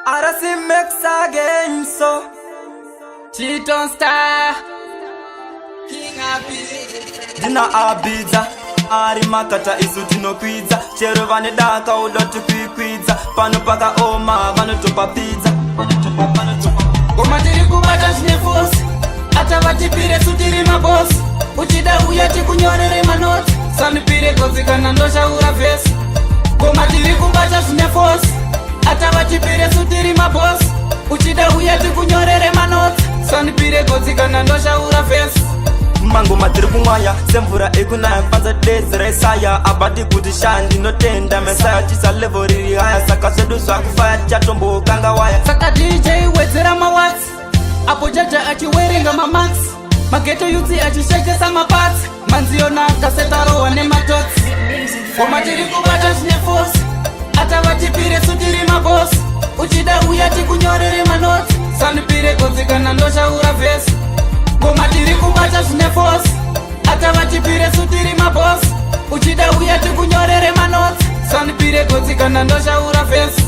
Arasi mix again, so Cheaton Star King Abiza Dina Abiza Ari makata isu tinokwidza chero vane daka udoti kwikwidza pano paka oma vanotopa pizza koma tiri kubata zvine fosi ata vatipire sutiri mabosi uchida uya tikunyorere manoti sanipire godzi kana ndoshaura vhesi koma tiri kubata zvine fosi ata vatipire sutiri mabosi uchida uya tikunyorere manoti sanipire godzi kana ndoshaura vhesi mango matiri kumwaya semvura ikunaya panza dezi resaya abati kuti shandi notenda mesaya chisa level riri haya saka zvedu zvakufaya tichatombokanga waya saka DJ wedzera mawatsi apo jaja achiwerenga mamax mageto yutsi achishekesa mapatsi manziona akasetarohwa nematotsi koma tiri kubata zvine fosi ata vatipire sutiri mabosi uchida uya tikunyorere manoti sanipire godzi kana ndoshaura vhesi koma tiri kubata zvine fosi ata vatipire sutiri mabosi uchida uya tikunyorere manoti sanipire godzi kana ndoshaura vhesi